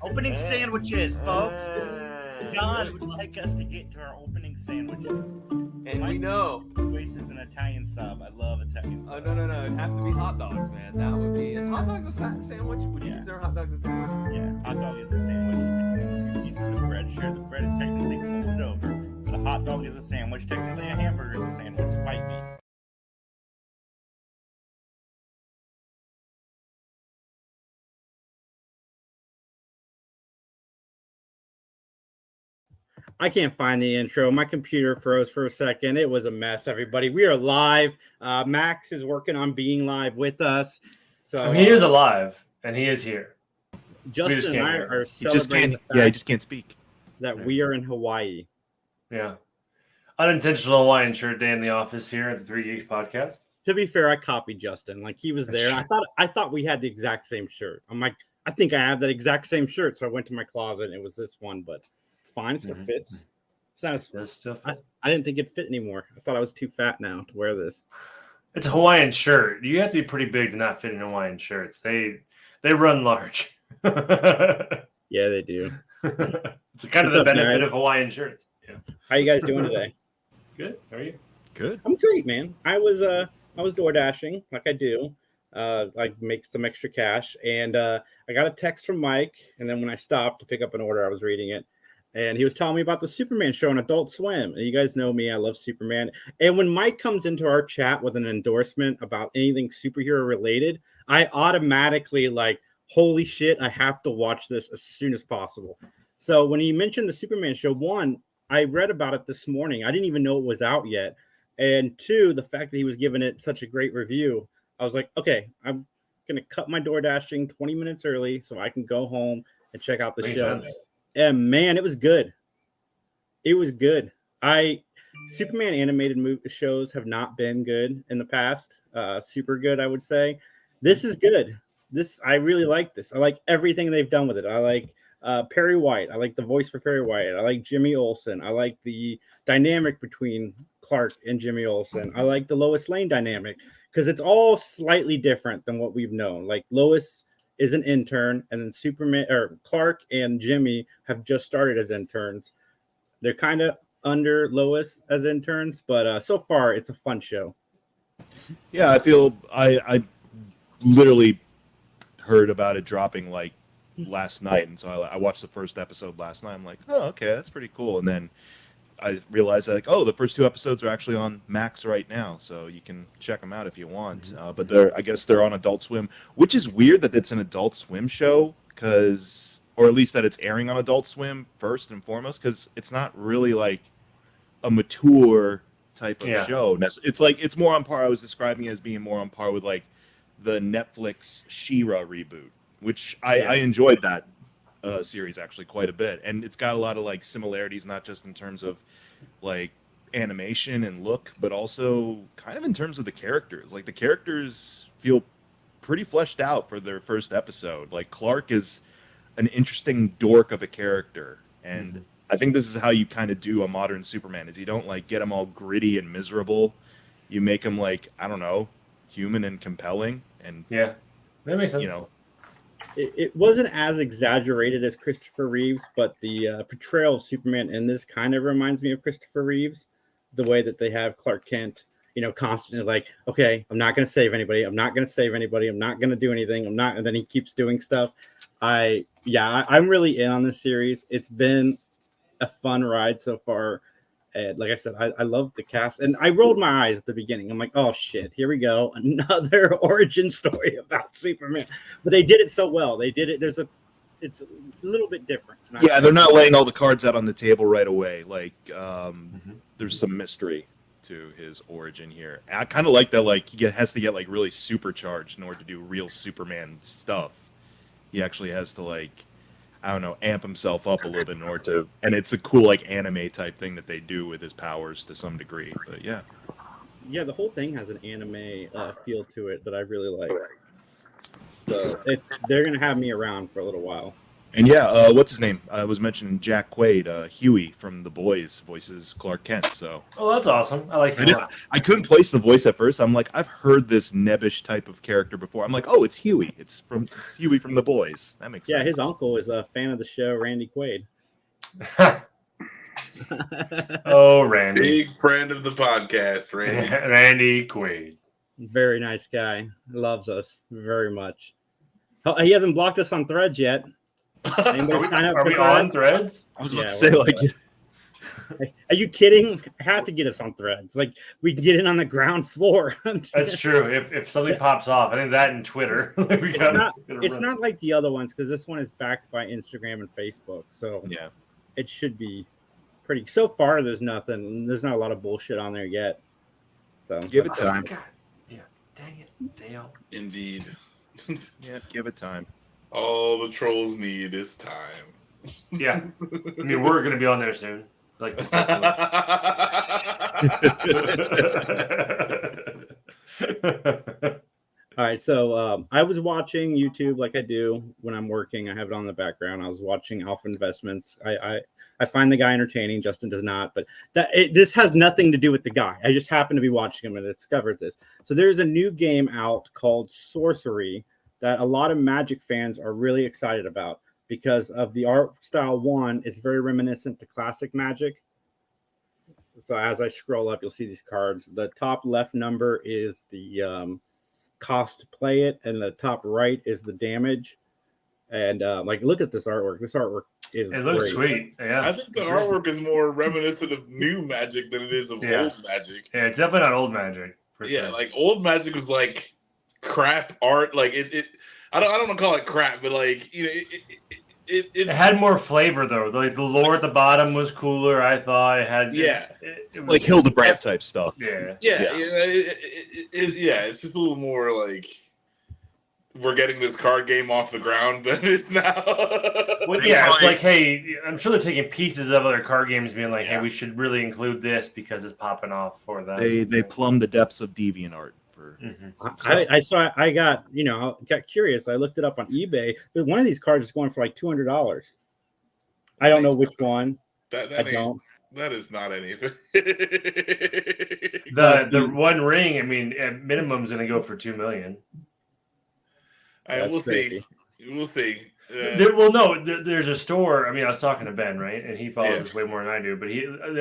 Opening sandwiches, folks. John would like us to get to our opening sandwiches. And we know. Choice is an Italian sub. I love Italian subs. Oh, no. It'd have to be hot dogs, man. That would be. Is hot dogs a sandwich? Would you consider hot dogs a sandwich? Yeah, hot dog is a sandwich between two pieces of bread. Sure, the bread is technically folded over, but a hot dog is a sandwich. Technically, a hamburger is a sandwich. Fight me. I can't find the intro. My computer froze for a second. It was a mess, everybody. We are live. Max is working on being live with us. So he is alive, and he is here. Justin and I are celebrating he just can't speak. That we are in Hawaii. Yeah. Unintentional Hawaiian shirt day in the office here at the 3 Geeks podcast. To be fair, I copied Justin. Like, he was there. And I thought we had the exact same shirt. I'm like, I think I have that exact same shirt. So I went to my closet, and it was this one, but it's fine. It still fits. It's not as, I didn't think it fit anymore. I thought I was too fat now to wear this. It's a Hawaiian shirt. You have to be pretty big to not fit in Hawaiian shirts. They run large. Yeah, they do. It's kind of the benefit of Hawaiian shirts. Yeah. How you guys doing today? Good. How are you? Good. I'm great, man. I was door dashing like I do. I make some extra cash, and I got a text from Mike, and then when I stopped to pick up an order, I was reading it. And he was telling me about the Superman show on Adult Swim. And you guys know me. I love Superman. And when Mike comes into our chat with an endorsement about anything superhero related, I automatically holy shit, I have to watch this as soon as possible. So when he mentioned the Superman show, one, I read about it this morning. I didn't even know it was out yet. And two, the fact that he was giving it such a great review, I was like, okay, I'm going to cut my door dashing 20 minutes early so I can go home and check out the show. And man, it was good. It was good. Superman animated shows have not been good in the past. Super good, I would say. This is good. I really like this. I like everything they've done with it. I like Perry White. I like the voice for Perry White. I like Jimmy Olsen. I like the dynamic between Clark and Jimmy Olsen. I like the Lois Lane dynamic because it's all slightly different than what we've known. Like Lois is an intern, and then Superman or Clark and Jimmy have just started as interns. They're kind of under Lois as interns, but so far it's a fun show. Yeah, I feel I literally heard about it dropping last night, and so I watched the first episode last night. I'm like, oh, okay, that's pretty cool. And then I realized the first 2 episodes are actually on Max right now, so you can check them out if you want. But I guess they're on Adult Swim, which is weird that it's an Adult Swim show, or at least that it's airing on Adult Swim first and foremost, because it's not really a mature type of show. It's more on par. I was describing it as being more on par with the Netflix She-Ra reboot, which I enjoyed that series actually quite a bit, and it's got a lot of similarities, not just in terms of animation and look, but also kind of in terms of the characters. The characters feel pretty fleshed out for their first episode. Clark is an interesting dork of a character, and I think this is how you kind of do a modern Superman, is you don't get him all gritty and miserable. You make him I don't know, human and compelling. And yeah, that makes sense. It wasn't as exaggerated as Christopher Reeves, but the portrayal of Superman in this kind of reminds me of Christopher Reeves. The way that they have Clark Kent, constantly okay, I'm not going to save anybody. I'm not going to save anybody. I'm not going to do anything. I'm not. And then he keeps doing stuff. I'm really in on this series. It's been a fun ride so far. And like I said, I love the cast, and I rolled my eyes at the beginning. I'm like, oh shit, here we go, another origin story about Superman. But they did it so well. They did it. It's a little bit different. Yeah, they're not laying all the cards out on the table right away. There's some mystery to his origin here. And I kind of like that. He has to get really supercharged in order to do real Superman stuff. He actually has to I don't know, amp himself up a little bit in order to, and it's a cool anime type thing that they do with his powers to some degree. But yeah, the whole thing has an anime feel to it that I really like. So they're gonna have me around for a little while. And yeah, what's his name? I was mentioning Jack Quaid, Huey from The Boys, voices Clark Kent. So Oh, that's awesome. I like him a lot. I couldn't place the voice at first. I'm like, I've heard this nebbish type of character before. I'm like, oh, it's Huey. It's Huey from The Boys. That makes sense. Yeah, his uncle is a fan of the show, Randy Quaid. Oh, Randy. Big friend of the podcast, Randy. Randy Quaid. Very nice guy. Loves us very much. Oh, he hasn't blocked us on Threads yet. Anybody sign up Are for we Threads? on Threads? I was about to Yeah, say, we're like, Are you kidding? Have to get us on Threads. Like we can get in on the ground floor. That's true. If something pops off, I think that and Twitter. It's not like the other ones because this one is backed by Instagram and Facebook, so yeah. it should be pretty. So far, there's nothing. There's not a lot of bullshit on there yet. So Give it time. God. Yeah. Dang it, Dale. Indeed. Yeah, give it time. All the trolls need is time. Yeah. I mean, we're going to be on there soon. Like, consistently. All right, so I was watching YouTube like I do when I'm working. I have it on the background. I was watching Alpha Investments. I find the guy entertaining. Justin does not, but this has nothing to do with the guy. I just happened to be watching him and discovered this. So there's a new game out called Sorcery that a lot of Magic fans are really excited about because of the art style. One, it's very reminiscent to classic Magic. So as I scroll up, you'll see these cards. The top left number is the cost to play it, and the top right is the damage. And like, look at this artwork. This artwork is it looks great. sweet. Yeah. I think the artwork is more reminiscent of new Magic than it is of old Magic. Yeah, it's definitely not old Magic. For Yeah, sure. like old Magic was like crap art. Like it I don't want to call it crap, but like, you know, it had more flavor though. Like the lore at the bottom was cooler. I thought it had. Yeah. It was, Like Hildebrandt type stuff. Yeah. Yeah. It's just a little more like we're getting this card game off the ground than it is now. Well, yeah, it's like, hey, I'm sure they're taking pieces of other card games, being like, hey, we should really include this because it's popping off for them. They plumb the depths of DeviantArt for. I got curious. I looked it up on eBay. But one of these cards is going for like $200. I don't know which one. That is not anything. The One Ring, I mean, at minimum is going to go for $2 million. We'll crazy. see. We'll see. There's a store. I mean, I was talking to Ben, right, and he follows this way more than I do. But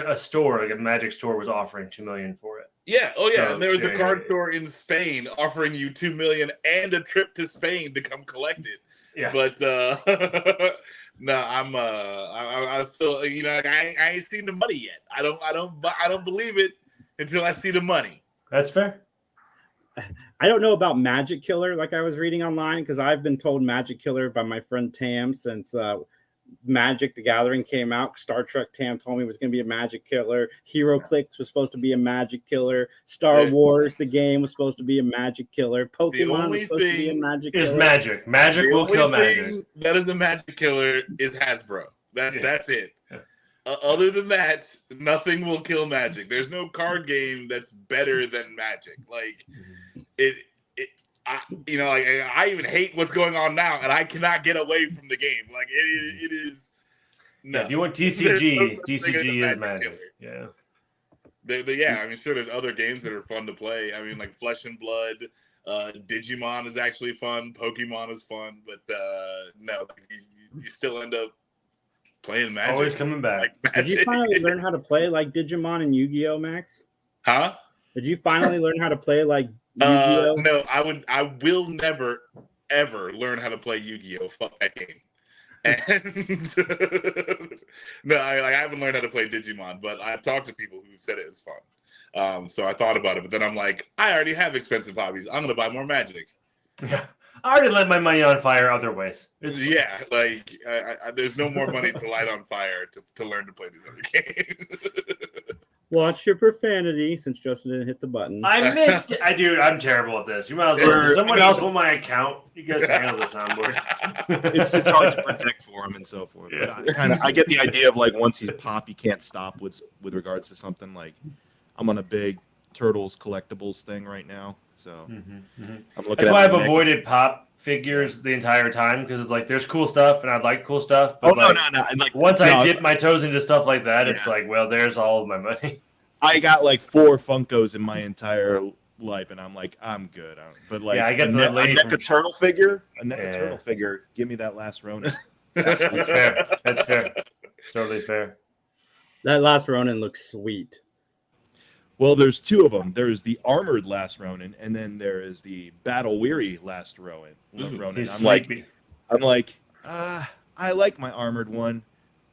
a store, like a Magic store, was offering $2 million for it. Yeah. Oh, yeah. So, and there was a card store in Spain offering you $2 million and a trip to Spain to come collect it. Yeah. But no, I still, you know, I ain't seen the money yet. I don't believe it until I see the money. That's fair. I don't know about Magic Killer like I was reading online because I've been told Magic Killer by my friend Tam since Magic the Gathering came out. Star Trek Tam told me it was going to be a Magic Killer. Hero Clicks was supposed to be a Magic Killer. Star Wars, the game, was supposed to be a Magic Killer. Pokemon was supposed to be a Magic Killer. Is Magic. Magic will kill Magic. That is a Magic Killer is Hasbro. That's it. Yeah. Other than that, nothing will kill Magic. There's no card game that's better than Magic. Like I even hate what's going on now, and I cannot get away from the game. Like it is. No. Yeah, if you want TCG, TCG is Magic. Yeah. I mean, sure, there's other games that are fun to play. I mean, like Flesh and Blood, Digimon is actually fun. Pokemon is fun, but no, you still end up playing Magic. Always coming back. Like Did you finally learn how to play like Digimon and Yu-Gi-Oh, Max? Huh? Did you finally learn how to play like Yu-Gi-Oh? No, I will never ever learn how to play Yu-Gi-Oh. Fuck that game. And no, I haven't learned how to play Digimon, but I've talked to people who said it was fun. So I thought about it, but then I'm like, I already have expensive hobbies. I'm gonna buy more Magic. Yeah. I already lit my money on fire other ways. Yeah, like there's no more money to light on fire to learn to play these other games. Watch your profanity, since Justin didn't hit the button. I missed it. I'm terrible at this. You might as well. Does someone else want my account? You guys handle the soundboard. It's hard to protect for him and so forth. Yeah. But I get the idea of like once he's pop, you can't stop with regards to something. Like I'm on a big Turtles collectibles thing right now, So I'm looking. That's at why I've my neck. avoided pop figures the entire time because it's like there's cool stuff and I like cool stuff. Oh But no! And like once no, I dip my toes into stuff like that, it's Yeah. like, well, there's all of my money. I got like 4 Funkos in my entire life, and I'm like, I'm good. But like, Yeah, I get a, the a lady NECA from- turtle figure, Yeah. turtle figure. Give me that last Ronin. That's fair. That's fair. Totally fair. That last Ronin looks sweet. Well, there's 2 of them. There's the armored last Ronin, and then there is the battle weary last Ronin. He's I'm like, sleepy. I like my armored one,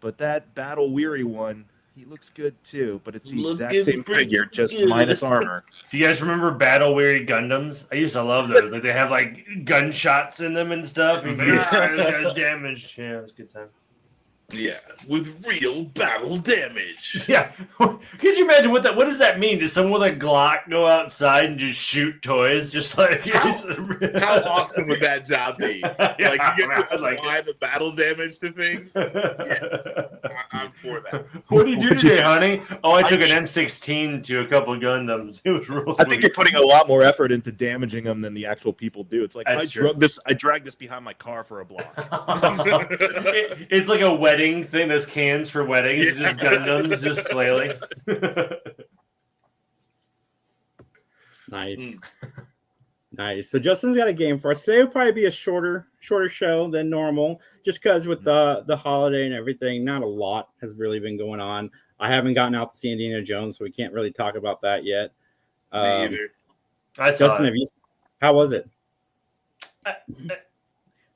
but that battle weary one, he looks good too. But it's the exact same figure, just minus armor. Do you guys remember battle weary Gundams? I used to love those. Like they have like gunshots in them and stuff. And you're like, this guy's damaged. Yeah, it was a good time. Yeah, with real battle damage. Yeah. Could you imagine what does that mean? Does someone with a Glock go outside and just shoot toys? Just like How awesome would that job be? Like you get to apply the battle damage to things. Yes, I'm for that. What did you do today, honey? Oh, I took an M16 to a couple of Gundams. It was real sweet. I think you're putting a lot more effort into damaging them than the actual people do. It's like That's I dragged this behind my car for a block. It's like a wedding thing. There's cans for weddings. It's just Gundams just flailing. Nice. Nice. So Justin's got a game for us. Today will probably be a shorter show than normal, just because with the holiday and everything, not a lot has really been going on. I haven't gotten out to see Indiana Jones, so we can't really talk about that yet. Me either. I saw Justin, it. how was it?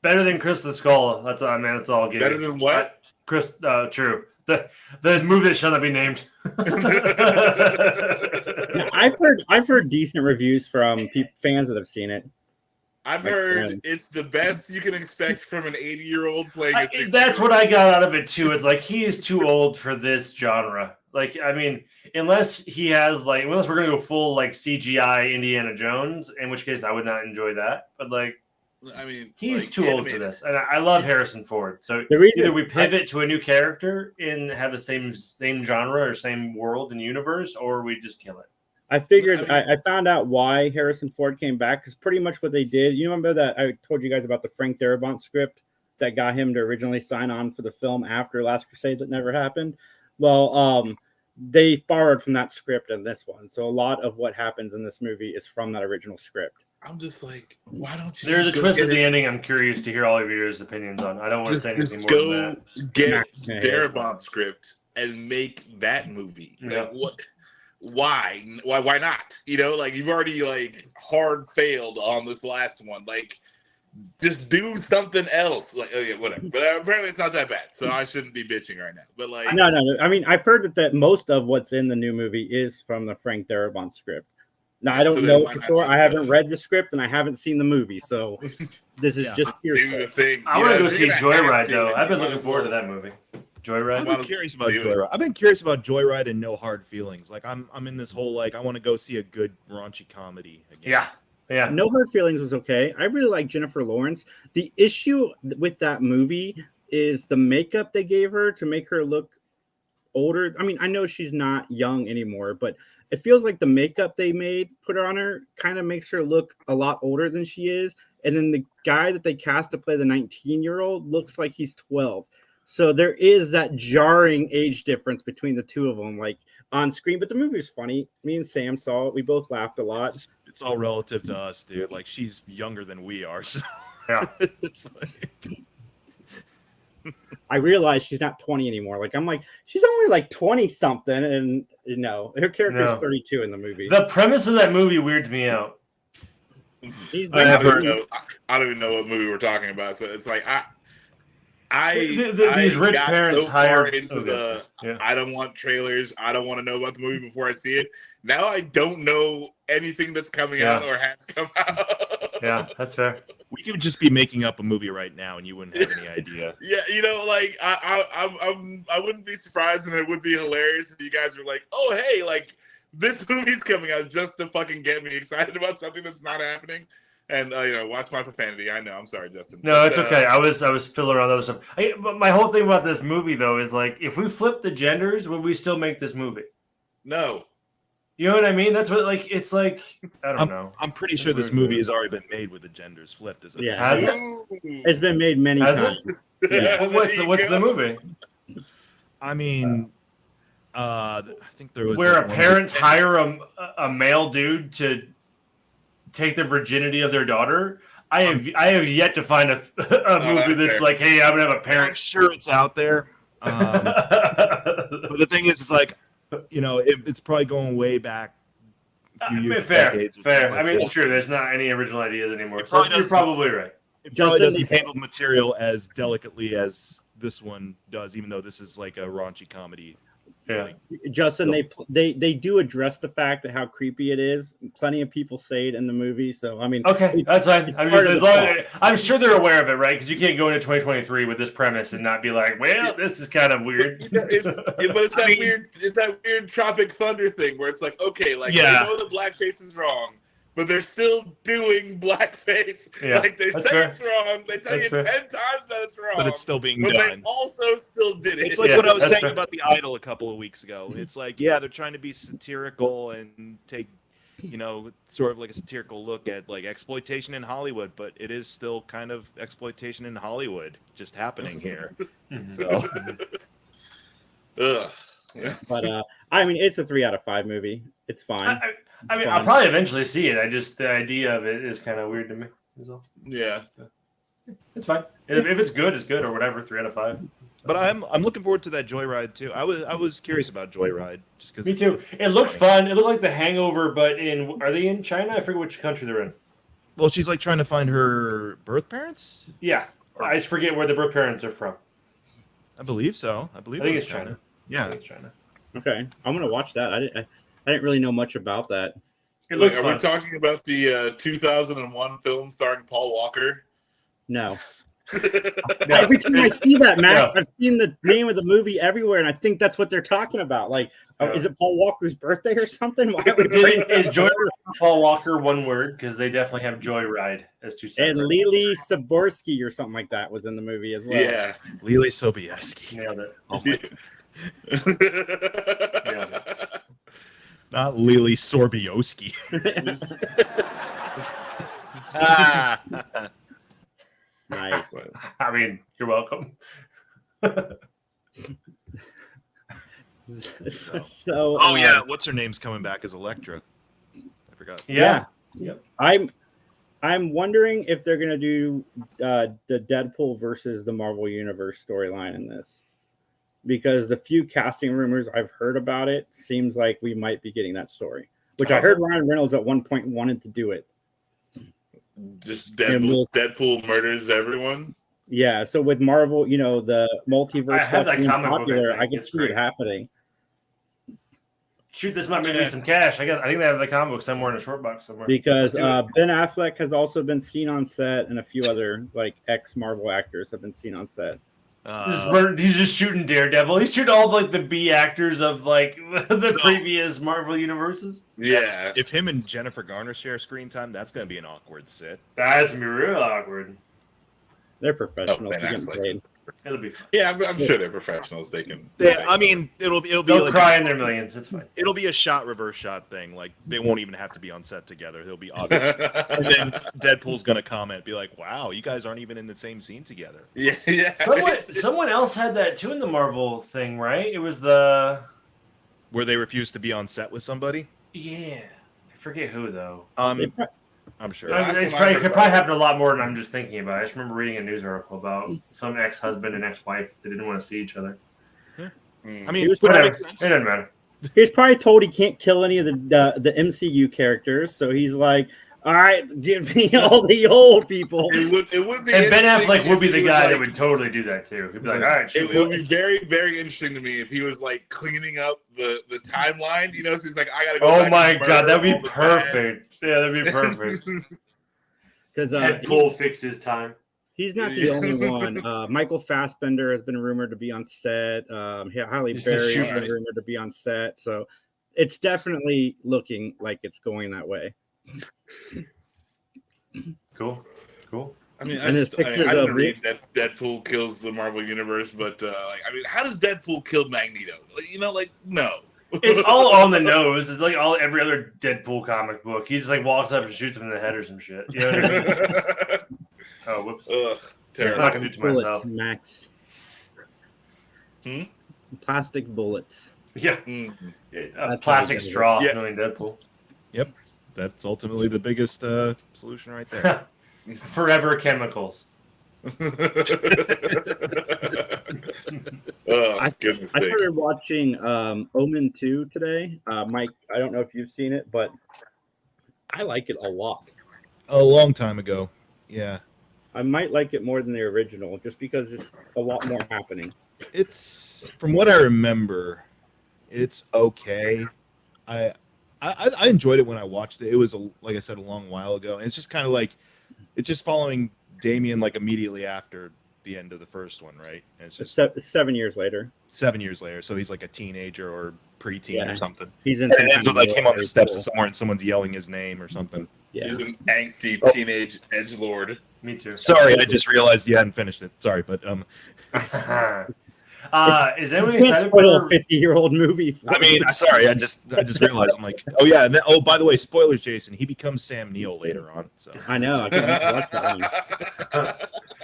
Better than Crystal Skull. That's all, man. That's all I'll give Better you. than what? True. The movie that shall not be named. Yeah, I've heard decent reviews from fans that have seen it. I've heard it's the best you can expect from an 80-year-old playing a 60-year-old. That's what I got out of it too. It's like he is too old for this genre. Like, I mean, unless we're gonna go full like CGI Indiana Jones, in which case I would not enjoy that. But like, I mean, he's like, too old for this, and I love Harrison Ford. So either we pivot to a new character and have the same genre or same world and universe, or we just kill it. I figured I found out why Harrison Ford came back, because pretty much what they did. You remember that I told you guys about the Frank Darabont script that got him to originally sign on for the film after Last Crusade that never happened? Well, they borrowed from that script in this one. So a lot of what happens in this movie is from that original script. I'm just like, why don't you? There's a just go twist get at the it? ending. I'm curious to hear all of your opinions on. I don't want to say anything Just more than go that. get Darabont script and make that movie. Yeah. Like, what? Why not? You know, like you've already like hard failed on this last one. Like, just do something else. Like, okay, whatever. But apparently it's not that bad, so I shouldn't be bitching right now. But like, No. I mean, I've heard that most of what's in the new movie is from the Frank Darabont script. Now, I don't know for sure. I haven't read the script and I haven't seen the movie, so this is just do the hearsay. thing. I want to go You're see gonna Joyride have to, though. and I've been you might looking as forward to well. that movie. Joyride. I've been curious about Joyride. I've been curious about Joyride and No Hard Feelings. Like I'm in this whole like I want to go see a good raunchy comedy again. Yeah. No Hard Feelings was okay. I really like Jennifer Lawrence. The issue with that movie is the makeup they gave her to make her look older. I mean, I know she's not young anymore, but it feels like the makeup they put on her kind of makes her look a lot older than she is. And then the guy that they cast to play the 19-year-old looks like he's 12. So there is that jarring age difference between the two of them, like on screen. But the movie's funny. Me and Sam saw it. We both laughed a lot. It's all relative to us, dude. Like she's younger than we are, so Yeah. it's like I realized she's not 20 anymore. Like I'm like, she's only like 20 something, and her character's 32 in the movie. The premise of that movie weirds me out. He's I not- don't even know what movie we're talking about. So it's like These rich got parents so far hired into Yeah. I don't want trailers. I don't want to know about the movie before I see it. Now I don't know anything that's coming out or has come out. Yeah, that's fair. we could just be making up a movie right now, and you wouldn't have any idea. Yeah, you know, like I wouldn't be surprised, and it would be hilarious if you guys were like, "Oh, hey, like this movie's coming out," just to fucking get me excited about something that's not happening. And watch my profanity. I know. I'm sorry, Justin. No, it's okay. I was fiddling around other stuff. But my whole thing about this movie though is like, if we flip the genders, would we still make this movie? No. You know what I mean? That's what like it's like. I don't know. I'm pretty sure this movie has already been made with the genders flipped. Is it? Yeah. Has it? It's been made many Has it? times. Yeah. Well, what's the movie? I mean, I think there was Where like a one- parents hire a male dude to take the virginity of their daughter. I have yet to find a movie that's fair. like, hey, I'm gonna have a I'm parent. sure it's out there. But the thing is like, you know, it's probably going way back. A few years, Fair. decades, or things like I mean, that. it's true. There's not any original ideas anymore. It So probably you're does. probably right. It probably Justin, doesn't handle the material as delicately as this one does, even though this is like a raunchy comedy. Yeah. Justin, they do address the fact that how creepy it is. Plenty of people say it in the movie, so I mean, Okay, that's fine. I'm part just of as the long, plot. I'm sure they're aware of it, right? Because you can't go into 2023 with this premise and not be like, well, this is kind of weird. But it's that it's that weird Tropic Thunder thing where it's like, okay, like Yeah. they know that blackface is wrong, but they're still doing blackface. Yeah, Like they that's say fair. it's wrong, they tell That's you fair. 10 times that it's wrong, But it's still being but done. they also still did it. It's like Yeah, what I was that's saying fair. about The Idol a couple of weeks ago. It's like, yeah, they're trying to be satirical and take, you know, sort of like a satirical look at like exploitation in Hollywood, but it is still kind of exploitation in Hollywood just happening here. Mhm. So Ugh. Yeah. but I mean, it's a 3 out of 5 movie. It's fine. I mean, Fine. I'll probably eventually see it. The idea of it is kind of weird to me. Is all. Yeah. It's fine. If it's good, it's good or whatever. 3 out of 5. but I'm looking forward to that Joyride too. I was curious about Joyride just because Me too. It looked fun. It looked like The Hangover, but are they in China? I forget which country they're in. Well, she's like trying to find her birth parents. Yeah, I just forget where the birth parents are from. I believe so. I believe I think it was it's China. I Yeah. think it's China. Okay, I'm gonna watch that. I didn't really know much about that. It Like, looks are fun. we talking about the 2001 film starring Paul Walker? No. Yeah. Every time I see that, Max, Yeah. I've seen the name of the movie everywhere, and I think that's what they're talking about. Like, Yeah. is it Paul Walker's birthday or something? Why would it Is Joyride Paul Walker one word? Because they definitely have Joyride as two separate. And Lily Saborsky or something like that was in the movie as well. Yeah. Lily Sobieski. Nailed it. Oh my God. Yeah. Not Lily Sorbioski. Ah. Nice. I mean, you're welcome. So, Oh yeah, what's her name's coming back as Elektra? I forgot. Yeah. I'm wondering if they're gonna do the Deadpool versus the Marvel Universe storyline in this, because the few casting rumors I've heard about it seems like we might be getting that story. Which I heard Ryan Reynolds at one point wanted to do it. Just Deadpool murders everyone. Yeah, so with Marvel, you know, the multiverse I have stuff that being comic book, I popular, think. I can It's see great. it happening. Shoot, this might make me some cash. I think they have the comic book somewhere in a short box somewhere. Because Let's do Ben Affleck has also been seen on set, and a few other like ex-Marvel actors have been seen on set. He's just shooting Daredevil. He's shooting all like the B actors of like the previous Marvel universes. Yeah. If him and Jennifer Garner share screen time, that's going to be an awkward sit. That's gonna be real awkward. They're professionals. Ben They're getting Affleck. paid. It'll be fun. Yeah, I'm sure they're professionals. They can. Yeah, I mean, it'll be They'll like cry in their millions. It's fine. it'll be a shot reverse shot thing. Like they won't even have to be on set together. They'll be obvious. And then Deadpool's going to comment, be like, "Wow, you guys aren't even in the same scene together." Yeah, yeah. Someone else had that too in the Marvel thing, right? It was the Where they refuse to be on set with somebody. I forget who though. They pro- I'm sure. Last It's one I heard could about probably happen a lot more than I'm just thinking about. I just remember reading a news article about some ex-husband and ex-wife that didn't want to see each other. I mean, was which Whatever. makes It sense. doesn't matter. He's probably told he can't kill any of the MCU characters, so he's like, "All right, give me all the old people." It would be. And Ben interesting Affleck if would be he the was guy like- that would totally do that too. He'd be like, "All right, shoot." It would be very, very interesting to me if he was like cleaning up the timeline. You know, so he's like, I gotta go. Oh back my and god, that'd murder be all the time. perfect. Yeah, that'd be perfect. Because Deadpool fixes time. he's not the Yeah. only one. Michael Fassbender has been rumored to be on set. Halle He's the Berry has shooter. been rumored to be on set. So it's definitely looking like it's going that way. Cool. I mean, And his pictures I didn't of read that Deadpool kills the Marvel universe, but like, I mean, how does Deadpool kill Magneto? Like, you know, like no. It's all on the nose. It's like every other Deadpool comic book. He just like walks up and shoots him in the head or some shit. You know what I mean? Oh, whoops. Ugh, I'm terrible. not gonna do it to Bullets, myself. Max. Hmm? Plastic bullets. Yeah, Mm. a That's plastic how we straw, Yeah. knowing Deadpool. That's ultimately the biggest solution right there. Forever chemicals. Oh, goodness I sake. started watching Omen 2 today. Mike, I don't know if you've seen it, but I like it a lot. A long time ago. Yeah. I might like it more than the original just because there's a lot more happening. It's from what I remember, it's okay. I enjoyed it when I watched it. It was like I said a long while ago. And it's just kind of like it's just following Damien like immediately after the end of the first one, right? And it's just 7 years later. 7 years later, so he's like a teenager or preteen Yeah. or something. He's in And some it ends kind with of like him on the military steps school. of somewhere and someone's yelling his name or something. Yeah. He's an angsty teenage edgelord. Me too. Sorry, I just realized you hadn't finished it. Sorry, but Is anyone You can't excited spoil a for? 50-year-old movie. I mean, sorry, I just realized I'm like, oh yeah, and then, oh by the way, spoilers, Jason, he becomes Sam Neill later on. So I know. I can't wait to watch that one.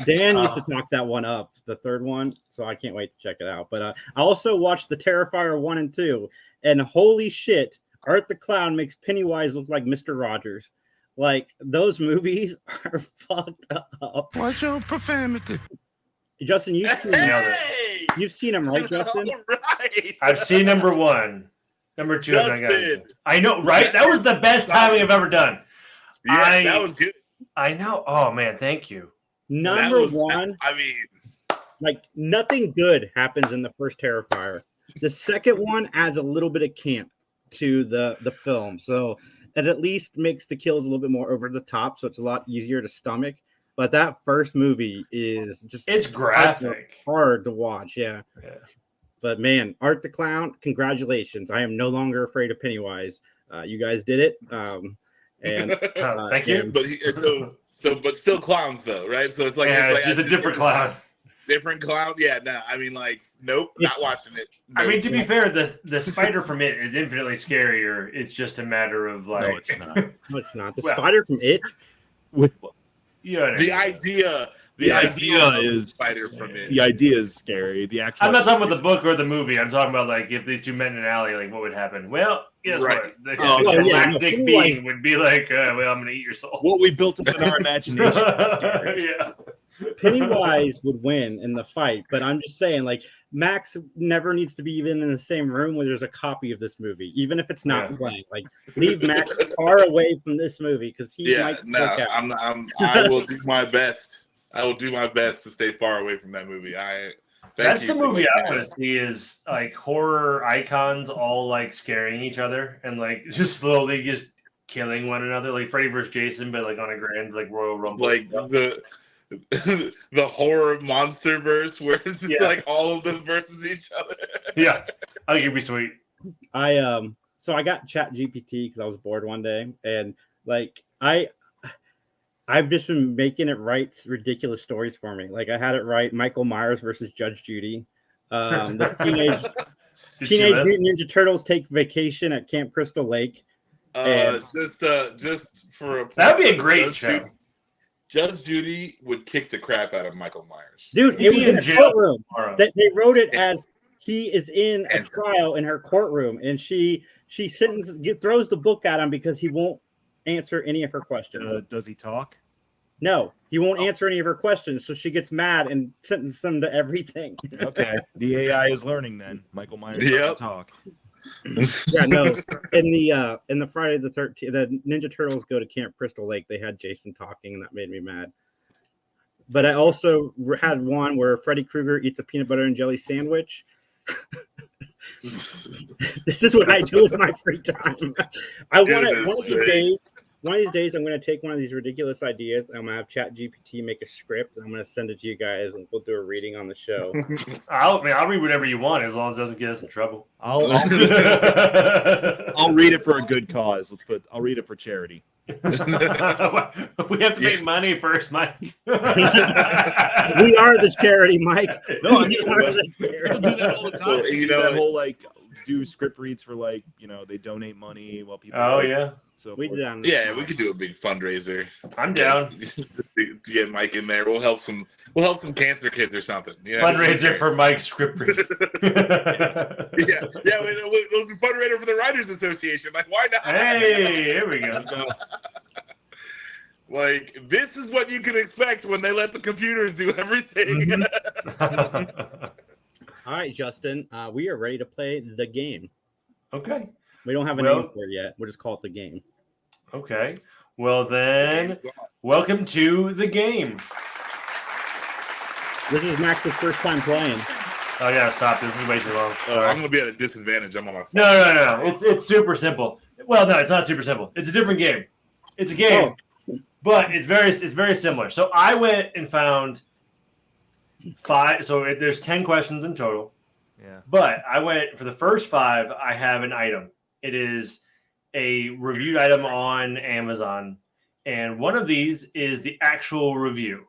Dan used to talk that one up, the third one, so I can't wait to check it out. But I also watched the Terrifier 1 and 2, and holy shit, Art the Clown makes Pennywise look like Mr. Rogers. Like, those movies are fucked up. What's your profanity? Justin, Hey! you've seen him, right, Justin? All right. I've seen number 1, number 2. I Justin. know, right? That was the best timing I've ever done. Yeah, that was good. I know. Oh man, thank you. Number was, one, I mean, like nothing good happens in the first Terrifier. The second one adds a little bit of camp to the film, so it at least makes the kills a little bit more over the top, so it's a lot easier to stomach. But that first movie is just It's graphic. hard to watch. Yeah. But man, Art the Clown, congratulations! I am no longer afraid of Pennywise. You guys did it. And Thank you. but but still clowns though, right? So it's like Yeah, it's like just a different clown. Different clown. Yeah, no, I mean like nope, not watching it. I Nope. mean, to be fair, the spider from It is infinitely scarier. It's just a matter of like. no, it's not. no, it's not. The Well, spider from It. You know what I the mean. idea. The of idea the is spider from it. The idea is scary. The actual. I'm not talking about the book or the movie. I'm talking about like if these two met in an alley, like what would happen? Well, guess Right. what? The Oh, yeah, galactic no, being would be like, well, I'm gonna eat your soul. What we built up in our imagination. is scary. Yeah. Pennywise would win in the fight, but I'm just saying, like, Max never needs to be even in the same room where there's a copy of this movie, even if it's not Yeah. playing. Like, leave Max far away from this movie because he Yeah, might. no, look at I will do my best. I will do my best to stay far away from that movie. That's the movie I want want to see is like horror icons all like scaring each other and like just slowly just killing one another, like Freddy vs. Jason, but like on a grand like Royal Rumble. like the horror monster verse where it's just like all of them versus each other. Yeah, I think it'd be sweet. So I got Chat GPT because I was bored one day, and like I've just been making it write ridiculous stories for me. Like I had it write Michael Myers versus Judge Judy. The Teenage Mutant Ninja Turtles take vacation at Camp Crystal Lake. Just for a That would be a great show. Judge Judy would kick the crap out of Michael Myers. Dude, He'd it be was in in a jail courtroom. tomorrow. They wrote it as he is in a And- trial in her courtroom, and she throws the book at him because he won't answer any of her questions. Does he talk? No, he won't answer any of her questions, so she gets mad and sentences him to everything. Okay, the AI is learning then. Michael Myers Yep. doesn't talk. Yeah, no. In the Friday the 13th, the Ninja Turtles go to Camp Crystal Lake. They had Jason talking, and that made me mad. But I also had one where Freddy Krueger eats a peanut butter and jelly sandwich. This is what I do with my free time. I want to one of these days I'm going to take one of these ridiculous ideas. I'm going to have Chat GPT make a script. And I'm going to send it to you guys, and we'll do a reading on the show. I'll read whatever you want as long as it doesn't get us in trouble. I'll read it for a good cause. I'll read it for charity. We have to make money first, Mike. We are the charity, Mike. No, I We mean, are the people charity. do that all the time. Well, They you do know, that whole like do script reads for like they donate money while people. Oh yeah, So We did on Yeah, we could do a big fundraiser. I'm down. to get Mike in there. We'll help some cancer kids or something. Fundraiser for Mike's script read. Yeah, we'll do fundraiser for the Writers Association. Like, why not? Hey, here we go. Like, this is what you can expect when they let the computers do everything. All right, Justin, we are ready to play the game. Okay. We don't have a name for it yet. We'll just call it the game. Okay. Well then, welcome to the game. This is Max's first time playing. Oh yeah, stop. This is way too long. I'm gonna be at a disadvantage. I'm on my phone. No. It's super simple. Well, no, it's not super simple. It's a different game. It's a game, but it's very similar. So I went and found 5. So there's 10 questions in total. Yeah. But I went for the first 5. I have an item. It is a reviewed item on Amazon, and one of these is the actual review.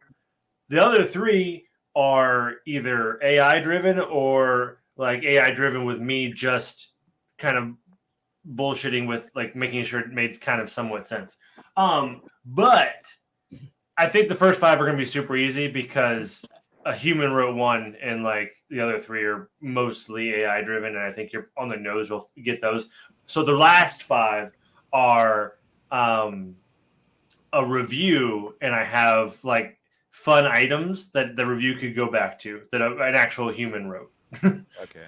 The other 3 are either AI driven or like AI driven with me just kind of bullshitting with like making sure it made kind of somewhat sense. But I think the first 5 are going to be super easy because a human wrote one and like the other 3 are mostly AI driven. And I think you're on the nose. You'll get those. So the last 5 are a review, and I have like fun items that the review could go back to that an actual human wrote. Okay.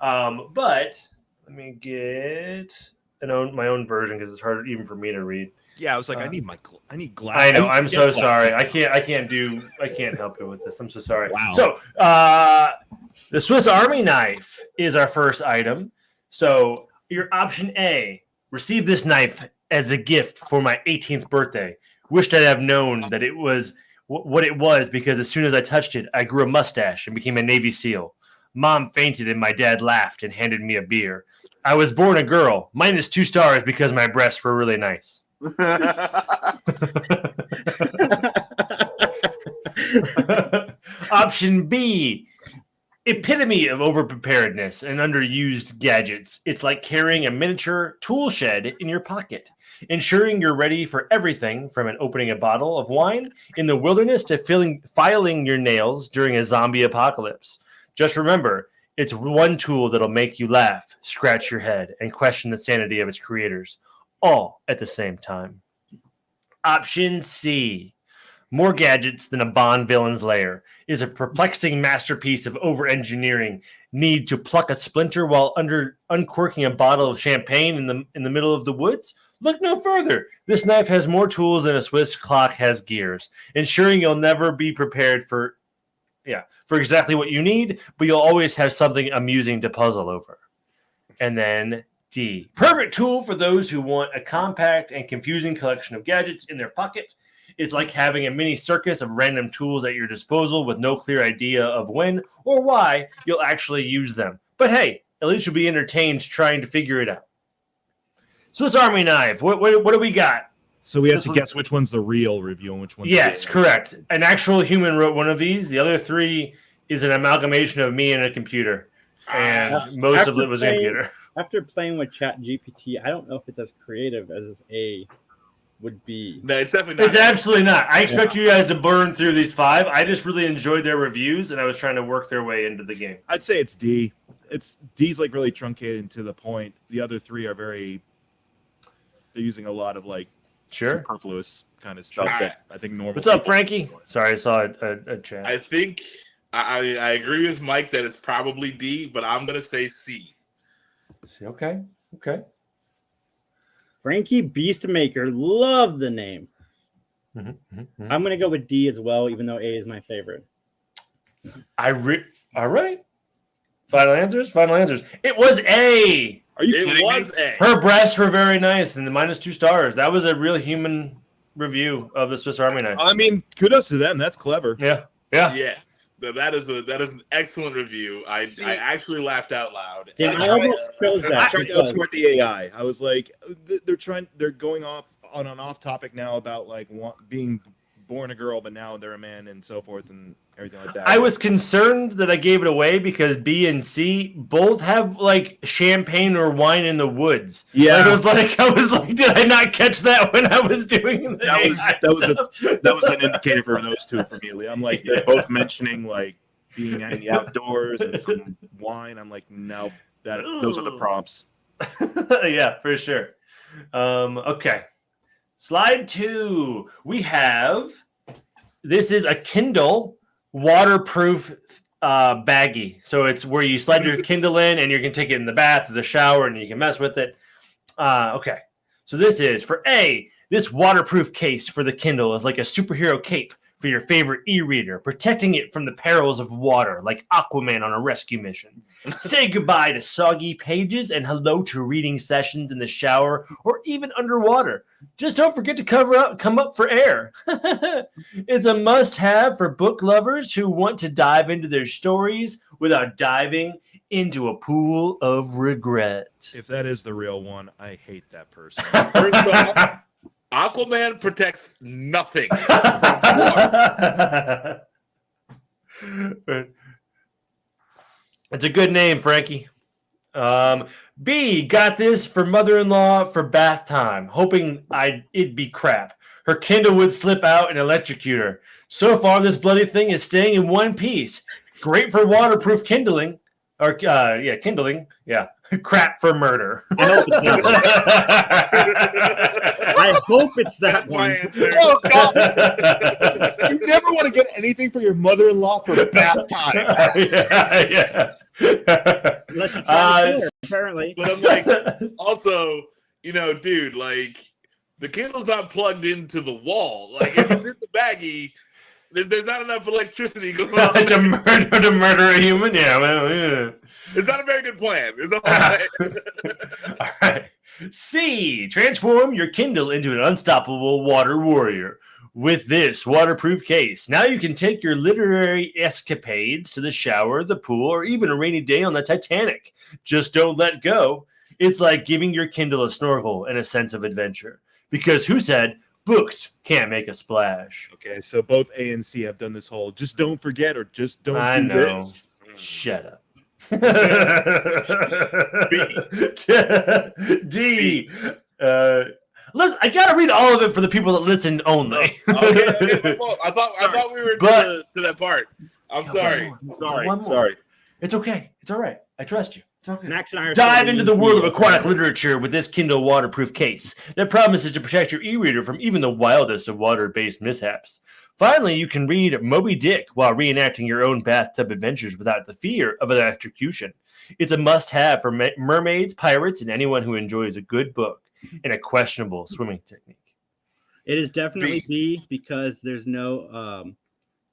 But let me get my own version because it's hard even for me to read. Yeah, I was like, I need glasses. I know. I'm so sorry. I can't help you with this. I'm so sorry. Wow. So the Swiss Army knife is our first item. So your option A: receive this knife as a gift for my 18th birthday. Wished I'd have known that it was what it was because as soon as I touched it, I grew a mustache and became a Navy SEAL. Mom fainted and my dad laughed and handed me a beer. I was born a girl, minus 2 stars because my breasts were really nice. Option B: epitome of overpreparedness and underused gadgets. It's like carrying a miniature tool shed in your pocket, ensuring you're ready for everything from opening a bottle of wine in the wilderness to filing your nails during a zombie apocalypse. Just remember, it's one tool that'll make you laugh, scratch your head, and question the sanity of its creators, all at the same time. Option C: more gadgets than a Bond villain's lair, is a perplexing masterpiece of over-engineering. Need to pluck a splinter while uncorking a bottle of champagne in the middle of the woods? Look no further. This knife has more tools than a Swiss clock has gears, ensuring you'll never be prepared for exactly what you need, but you'll always have something amusing to puzzle over. And then D: perfect tool for those who want a compact and confusing collection of gadgets in their pocket. It's like having a mini circus of random tools at your disposal with no clear idea of when or why you'll actually use them. But hey, at least you'll be entertained trying to figure it out. Swiss Army knife. What do we got? So we have to guess which one's the real review and which one's Yes, the correct. An actual human wrote one of these. The other 3 is an amalgamation of me and a computer. And most of it was a computer. After playing with ChatGPT, I don't know if it's as creative as A would be. No, it's definitely not. It's absolutely not. I expect you guys to burn through these 5. I just really enjoyed their reviews, and I was trying to work their way into the game. I'd say it's D. D's like really truncated and to the point. The other 3 are they're using a lot of like superfluous kind of stuff that I think normal. What's up, Frankie? Sorry, I saw a chat. I think I agree with Mike that it's probably D, but I'm gonna say C. Okay. Frankie Beastmaker, love the name. Mm-hmm. I'm gonna go with D as well, even though A is my favorite. All right. Final answers. It was A. Are you kidding me? A. Her breasts were very nice, and the minus 2 stars. That was a real human review of the Swiss Army knife. I mean, kudos to them. That's clever. Yeah. Yes, that is an excellent review. I actually laughed out loud. It almost shows that. I tried to outsmart the AI. I was like, they're going off on an off topic now about like being born a girl, but now they're a man and so forth. And everything like that. I was concerned that I gave it away because B and C both have like champagne or wine in the woods. Yeah. I was like, did I not catch that when I was doing the that was an indicator for those two for me. I'm like, they're both mentioning like being in the outdoors and some wine. I'm like, no, those are the prompts. Yeah, for sure. Okay. Slide 2. We have, this is a Kindle waterproof baggie. So it's where you slide your Kindle in and you can take it in the bath or the shower and you can mess with it. Okay. So this is for A, this waterproof case for the Kindle is like a superhero cape for your favorite e-reader, protecting it from the perils of water, like Aquaman on a rescue mission. Say goodbye to soggy pages and hello to reading sessions in the shower or even underwater. Just don't forget to come up for air. It's a must-have for book lovers who want to dive into their stories without diving into a pool of regret. If that is the real one, I hate that person. First of all, Aquaman protects nothing. It's a good name, Frankie. B, got this for mother-in-law for bath time, hoping it'd be crap. Her Kindle would slip out and electrocute her. So far, this bloody thing is staying in one piece. Great for waterproof kindling. Or, kindling. Yeah. Crap for murder. I hope it's that That's my one. answer. Oh, God. You never want to get anything for your mother-in-law for bath time. Yeah. Unless you try to kill her, apparently. But I'm like, also, dude, like, the Kindle's not plugged into the wall. Like, if it's in the baggie, there's not enough electricity going on. to murder a human? Yeah, well, yeah. It's not a very good plan. It's all right. All right. C, transform your Kindle into an unstoppable water warrior. With this waterproof case, now you can take your literary escapades to the shower, the pool, or even a rainy day on the Titanic. Just don't let go. It's like giving your Kindle a snorkel and a sense of adventure. Because who said books can't make a splash? Okay, so both A and C have done this whole just don't forget or just don't I do know. this. Shut up. D. I gotta read all of it for the people that listen only. Okay, my fault. I thought we were to that part. I'm sorry. Sorry. It's okay. It's all right. I trust you. It's okay. Max and I are Dive into the world of aquatic literature with this Kindle waterproof case that promises to protect your e-reader from even the wildest of water-based mishaps. Finally, you can read Moby Dick while reenacting your own bathtub adventures without the fear of electrocution. It's a must-have for mermaids, pirates, and anyone who enjoys a good book and a questionable swimming technique. It is definitely B because there's no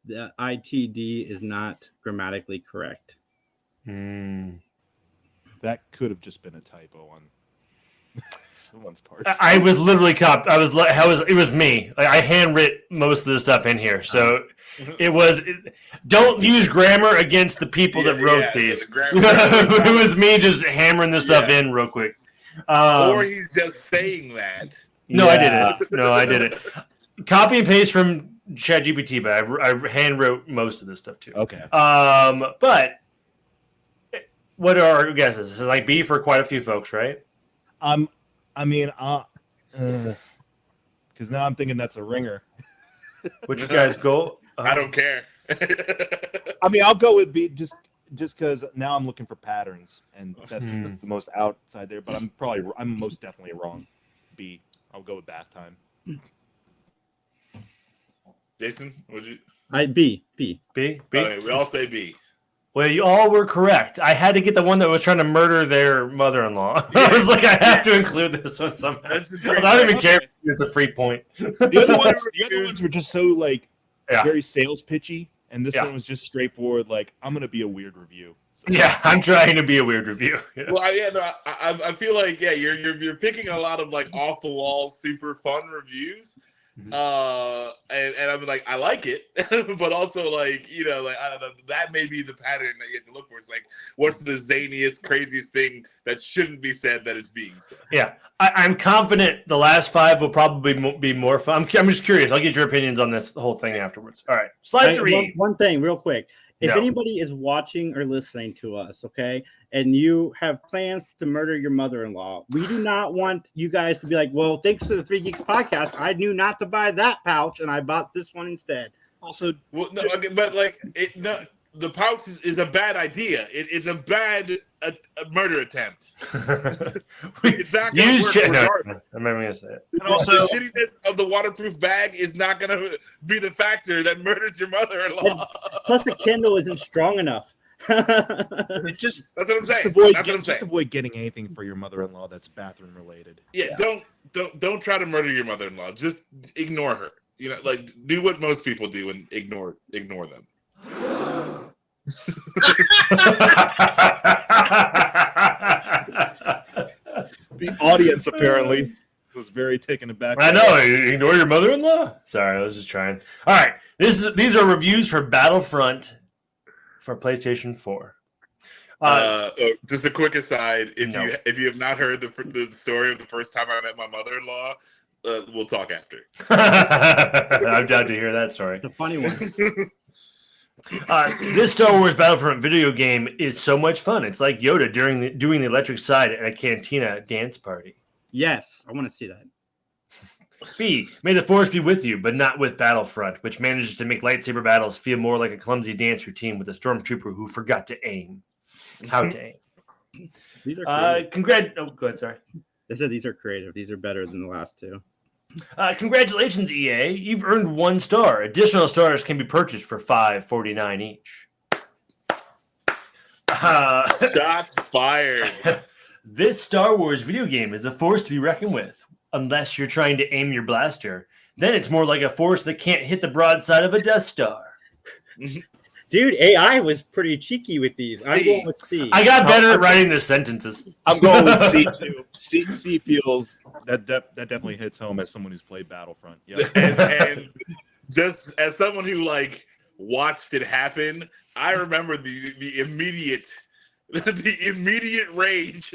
the ITD is not grammatically correct. That could have just been a typo on someone's part. I was literally it was me. Like, I handwrit most of the stuff in here, so it was. Don't use grammar against the people that wrote these. It was me just hammering this stuff in real quick. Or he's just saying that. No, I didn't. No, I didn't. Copy and paste from ChatGPT, but I hand wrote most of this stuff too. Okay. But what are our guesses? This is like B for quite a few folks, right? Because now I'm thinking that's a ringer. Which you guys go? I don't care. I'll go with B just because now I'm looking for patterns, and that's the most outside there. But I'm most definitely wrong. B. I'll go with bath time. Jason, would you? B. Okay, we all say B. Well, you all were correct. I had to get the one that was trying to murder their mother-in-law. I was like, I have to include this one somehow. I don't even care if it's a free point. The other ones were just so very sales pitchy, and this one was just straightforward. Like, I'm gonna be a weird review. So. Yeah, I'm trying to be a weird review. Yeah. Well, I feel like you're picking a lot of like off the wall, super fun reviews, And I'm like, I like it, but also like, you know, like I don't know, that may be the pattern that you have to look for. It's like, what's the zaniest, craziest thing that shouldn't be said that is being said? Yeah, I'm confident the last 5 will probably be more fun. I'm just curious. I'll get your opinions on this whole thing afterwards. All right, slide 3. One thing, real quick. If No. anybody is watching or listening to us, okay, and you have plans to murder your mother-in-law, we do not want you guys to be like, well, thanks to the 3 Geeks podcast, I knew not to buy that pouch, and I bought this one instead. Also, Well, no, okay, but like, the pouch is a bad idea. It's a bad a murder attempt. It's not going to work regardless. I'm never going to say it. and also, The shittiness of the waterproof bag is not going to be the factor that murders your mother-in-law. Plus, the Kindle isn't strong enough. it just That's what I'm saying. avoid That's what I'm just saying. avoid getting anything for your mother-in-law that's bathroom related. Yeah, don't try to murder your mother-in-law. Just ignore her. You know, like do what most people do and ignore them. The audience apparently was very taken aback. I know. Ignore your mother-in-law. Sorry, I was just trying. All right, these are reviews for Battlefront for PlayStation 4. Just a quick aside: No. if you have not heard the story of the first time I met my mother-in-law, we'll talk after. I'm down to hear that story. The funny one. This Star Wars Battlefront video game is so much fun. It's like Yoda doing the electric slide at a cantina dance party. Yes, I want to see that. B, may the Force be with you, but not with Battlefront, which manages to make lightsaber battles feel more like a clumsy dance routine with a stormtrooper who forgot to aim. How to aim. These are creative. Oh, go ahead, sorry. They said these are creative. These are better than the last 2. Congratulations, EA. You've earned 1 star. Additional stars can be purchased for $5.49 each. Shots fired. This Star Wars video game is a force to be reckoned with, unless you're trying to aim your blaster. Then it's more like a force that can't hit the broadside of a Death Star. Dude, AI was pretty cheeky with these. I'm going with C. I got better at writing the sentences. I'm going with C too. C feels that definitely hits home as someone who's played Battlefront. Yeah. and just as someone who like watched it happen, I remember the immediate rage.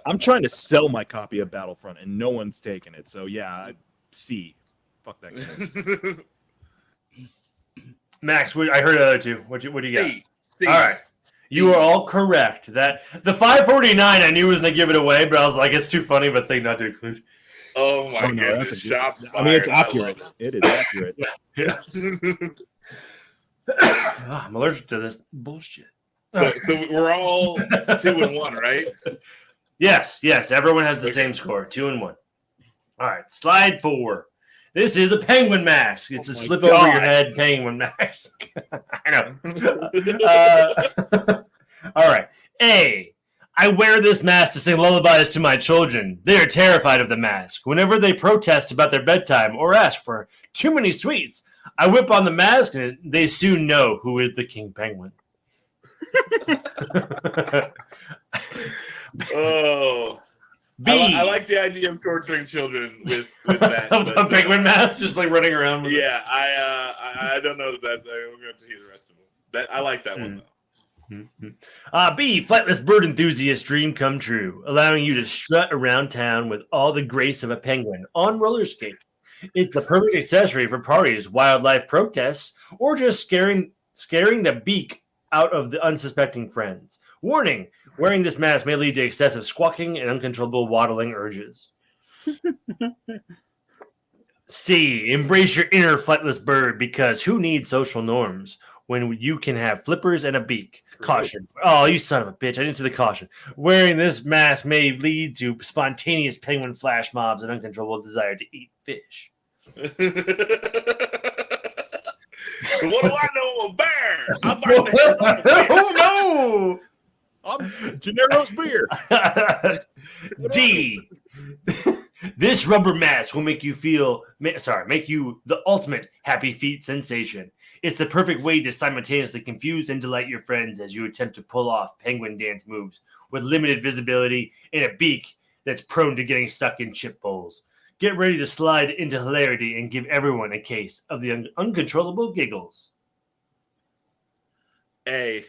I'm trying to sell my copy of Battlefront and no one's taking it. So yeah, C. Fuck that game. Max, I heard the other 2. What do you got? C. All right. You are all correct. That the $5.49 I knew was going to give it away, but I was like, it's too funny of a thing not to include. Oh my No, goodness! that's Shots fired. I mean, it's I love accurate. It is accurate. Yeah. I'm allergic to this bullshit. So we're all 2 and 1, right? Yes. Everyone has the same score, 2 and 1. All right, slide 4. This is a penguin mask. It's a slip over your head penguin mask. I know. All right. A. I wear this mask to sing lullabies to my children. They are terrified of the mask. Whenever they protest about their bedtime or ask for too many sweets, I whip on the mask and they soon know who is the king penguin. Oh. B. I like the idea of torturing children with that. Of the penguin mask, just like running around with it. Yeah, I don't know that that's. We're going to hear the rest of them. I like that one though. B. Flightless bird enthusiast dream come true, allowing you to strut around town with all the grace of a penguin on roller skate. It's the perfect accessory for parties, wildlife protests, or just scaring the beak out of the unsuspecting friends. Warning, wearing this mask may lead to excessive squawking and uncontrollable waddling urges. C. Embrace your inner flightless bird because who needs social norms when you can have flippers and a beak? Caution. Oh, you son of a bitch. I didn't see the caution. Wearing this mask may lead to spontaneous penguin flash mobs and uncontrollable desire to eat fish. What do I know? A bear. I'm about to hit a bear. Oh, I'm Gennaro's beer. no! D. This rubber mask will make you the ultimate happy feet sensation. It's the perfect way to simultaneously confuse and delight your friends as you attempt to pull off penguin dance moves with limited visibility and a beak that's prone to getting stuck in chip bowls. Get ready to slide into hilarity and give everyone a case of the uncontrollable giggles. A.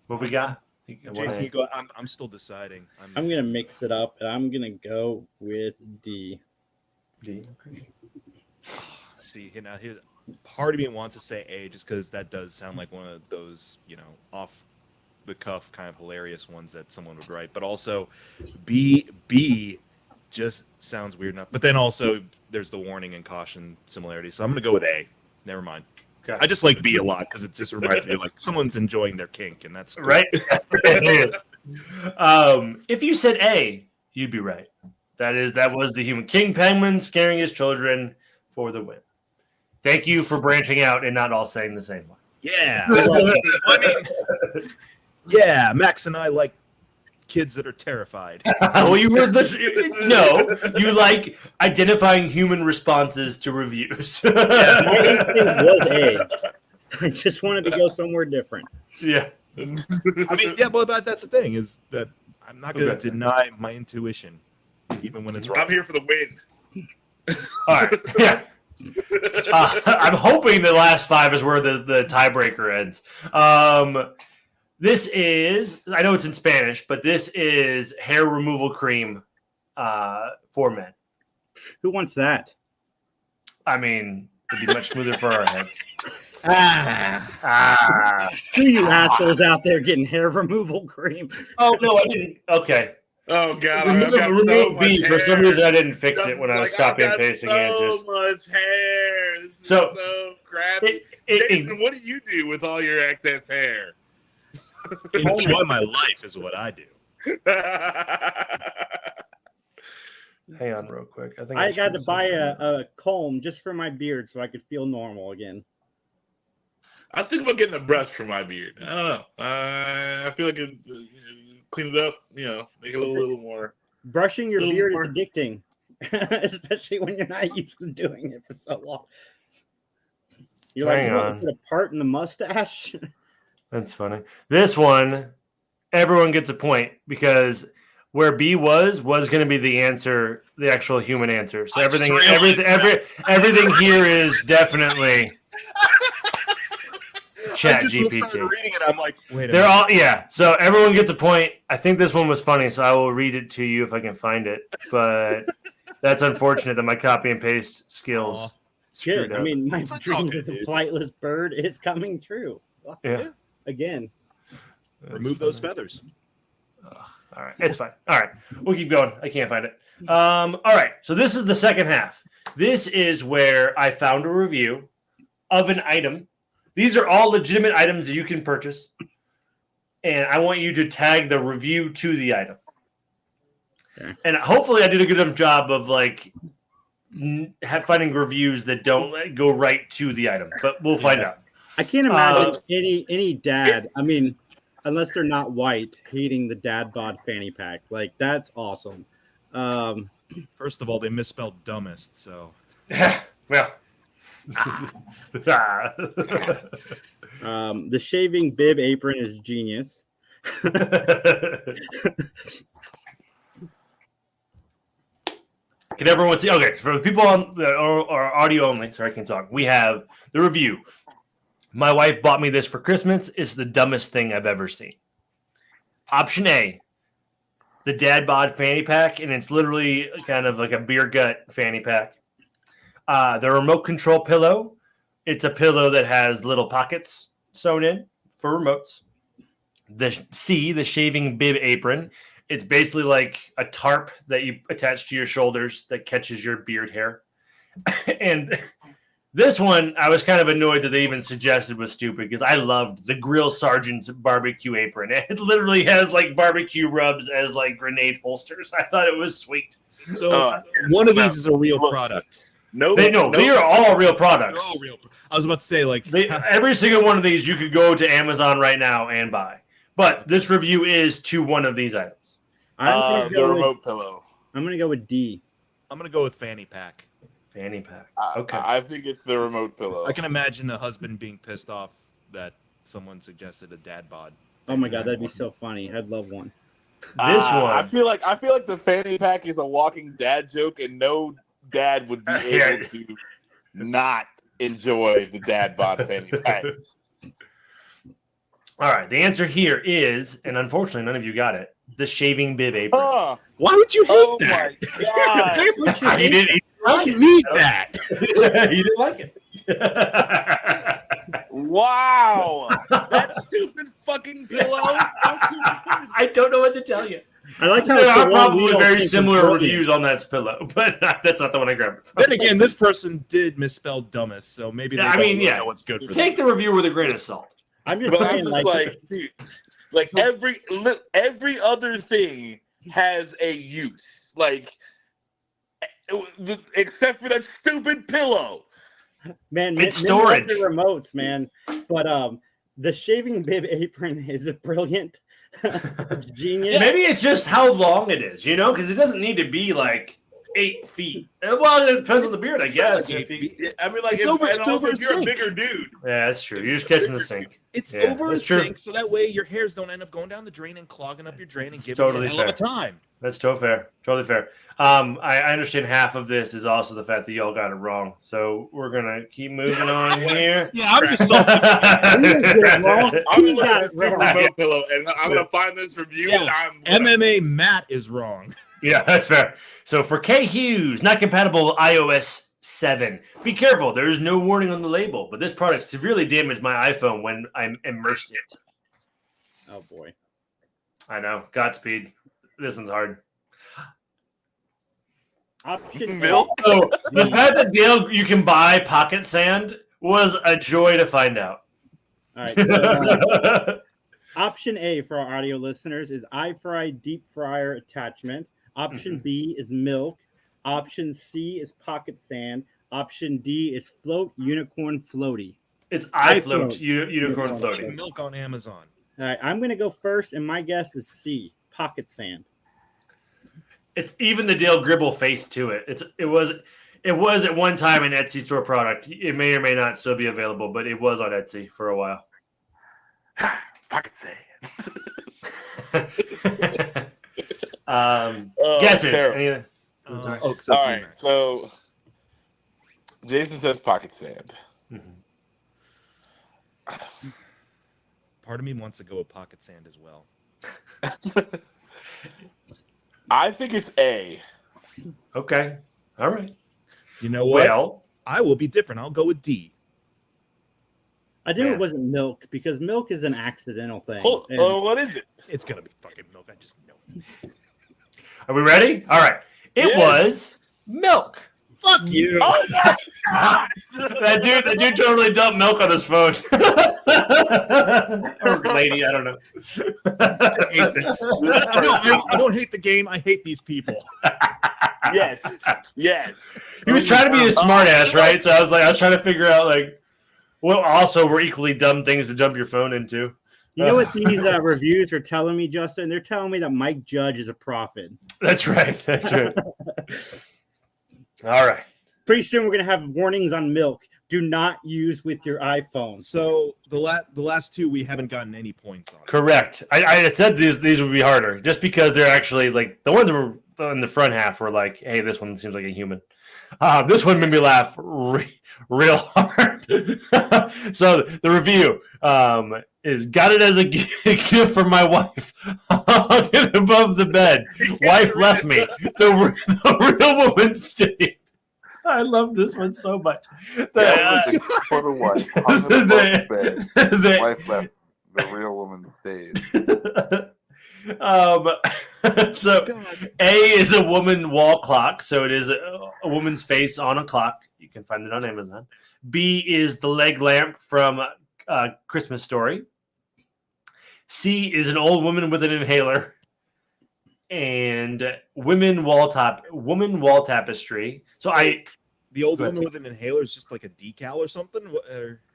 What we got? Jason, you go. I'm still deciding. I'm gonna mix it up, and I'm gonna go with D. D. Okay. See, now here, part of me wants to say A, just because that does sound like one of those, off the cuff kind of hilarious ones that someone would write. But also, B just sounds weird enough. But then also, there's the warning and caution similarity. So I'm gonna go with A. Never mind. Okay. I just like B a lot because it just reminds me of like someone's enjoying their kink, and that's cool. Right. If you said A, you'd be right. That was the human king penguin scaring his children for the win. Thank you for branching out and not all saying the same one. Yeah. Yeah, Max and I like kids that are terrified. Well, you like identifying human responses to reviews. My instinct was A. I just wanted to go somewhere different. Yeah. I mean, yeah, but that's the thing is that I'm not going to deny my intuition, even when it's wrong. I'm here for the win. All right. Yeah. I'm hoping the last 5 is where the tiebreaker ends. This is, I know it's in Spanish, but this is hair removal cream for men. Who wants that? I mean, it'd be much smoother for our heads. Who you assholes out there getting hair removal cream? Oh, no, I didn't. Okay. Oh God! I've got so remove much B. hair. For some reason, I didn't fix it when I was copy and pasting answers. So much hair. This is So, so crappy. Jason, what do you do with all your excess hair? Enjoy my life is what I do. Hang on, real quick. I think I got to buy a comb just for my beard so I could feel normal again. I think about getting a brush for my beard. I don't know. I feel like it, clean it up. Make it a little more. Brushing your Little beard more. is addicting, especially when you're not used to doing it for so long. You're Hang like, on. put a part in the mustache. That's funny. This one, everyone gets a point because where B was going to be the answer, the actual human answer. So everything here is definitely Chat I just GPT. started reading it. I'm like, wait a They're minute. all So everyone gets a point. I think this one was funny, so I will read it to you if I can find it. But that's unfortunate that my copy and paste skills screwed Shit, up. I mean, my It's dream okay, as a dude. flightless bird is coming true. Yeah. Again. Remove those feathers. All right, it's fine. All right, we'll keep going. I can't find it. All right, so this is the second half. This is where I found a review of an item. These are all legitimate items that you can purchase, and I want you to tag the review to the item. Okay. And hopefully, I did a good enough job of finding reviews that don't go right to the item, but we'll find out. I can't imagine any dad, I mean, unless they're not white, hating the dad bod fanny pack. Like, that's awesome. First of all, they misspelled dumbest, so. Well. The shaving bib apron is genius. Can everyone see? Okay, for the people on the or audio only, sorry, I can talk. We have the review. My wife bought me this for Christmas. It's the dumbest thing I've ever seen. Option A, the dad bod fanny pack, and it's literally kind of like a beer gut fanny pack. The remote control pillow. It's a pillow that has little pockets sewn in for remotes. The shaving bib apron. It's basically like a tarp that you attach to your shoulders that catches your beard hair. And this one, I was kind of annoyed that they even suggested was stupid because I loved the Grill Sergeant's barbecue apron. It literally has like barbecue rubs as like grenade holsters. I thought it was sweet. So one of these is a real product. They are all real products. They're all real. I was about to say, like, every single one of these you could go to Amazon right now and buy. But this review is to one of these items. The remote pillow. I'm going to go with D. I'm going to go with fanny pack. Fanny pack. Okay. I think it's the remote pillow. I can imagine the husband being pissed off that someone suggested a dad bod. Oh my god, that'd be so funny. I'd love one. This one. I feel like the fanny pack is a walking dad joke, and no dad would be able to not enjoy the dad bod fanny pack. All right. The answer here is, and unfortunately, none of you got it. The shaving bib apron. Oh, Why would you hate oh that? my god! Why would you He hate didn't I need that. he didn't like it. Wow, that stupid fucking pillow. I don't know what to tell you. I like how There it's the are one we probably all very think is similar brilliant. reviews on that pillow, but that's not the one I grabbed. It from. Then again, this person did misspell dumbest, so maybe they Yeah, I don't mean, really yeah. know what's good for Take them. the review with a grain of salt. I'm just But I'm saying, just like, dude, like every other thing has a use, like except for that stupid pillow. man, It's men love storage. the remotes, man. But the shaving bib apron is a brilliant, genius. Maybe it's just how long it is, because it doesn't need to be like 8 feet. Well, it depends on the beard, I guess. like 8 feet. I mean, like, It's if, over- and it's also over if you're a sink. bigger dude. Yeah, that's true. You're just catching the sink. It's Yeah, over a that's true. sink, so that way your hairs don't end up going down the drain and clogging up your drain and It's giving totally you a hell of a fair. time. That's totally fair. Totally fair. I understand half of this is also the fact that y'all got it wrong. So we're gonna keep moving on here. Yeah, I'm just salty. I'm He gonna look got at it this stupid right. remote pillow, and I'm gonna find this review. Yeah. And MMA Matt is wrong. Yeah, that's fair. So for K Hughes, not compatible with iOS 7. Be careful. There is no warning on the label, but this product severely damaged my iPhone when I immersed it. Oh boy. I know. Godspeed. This one's hard. Option Milk? So the fact that Dale, you can buy pocket sand was a joy to find out. All right. So, option A for our audio listeners is iFry deep fryer attachment. Option B is milk. Option C is pocket sand. Option D is float unicorn floaty. It's iFloat. iFloat, unicorn Unicorn floating. Milk on Amazon. All right, I'm gonna go first, and my guess is C, pocket sand. It's even the Dale Gribble face to it. It was at one time an Etsy store product. It may or may not still be available, but it was on Etsy for a while. pocket sand. Guesses. terrible. Any- Oh, All right, so Jason says pocket sand. Part of me wants to go with pocket sand as well. I think it's A. Okay. All right. You know what? Well, I will be different. I'll go with D. I knew Yeah. it wasn't milk because milk is an accidental thing. Oh, And what is it? It's gonna be fucking milk. I just know. are we ready? All right. It was milk. Fuck you. Oh my god! That dude totally dumped milk on his phone. Or lady, I don't know. I hate this. I don't hate the game. I hate these people. Yes, yes. He was trying to be a smart ass, right? So I was trying to figure out what also were equally dumb things to dump your phone into. you know what these reviews are telling me, Justin? They're telling me that Mike Judge is a prophet. That's right. That's right. All right. Pretty soon we're gonna have warnings on milk. Do not use with your iPhone. So the last two we haven't gotten any points on. Correct. I said these would be harder just because they're actually the ones that were in the front half were like, hey, this one seems like a human. This one made me laugh real hard. So the review is got it as a gift from my wife. Hung it above the bed. Wife left me. The real woman stayed. I love this one so much. For the wife, hung it above the bed. the- Wife left. The real woman stayed. So A is a woman wall clock, so it is a woman's face on a clock. You can find it on Amazon. B is the leg lamp from Christmas Story. C is an old woman with an inhaler. And woman wall tapestry. So The old Go ahead, woman with an inhaler is just like a decal or something.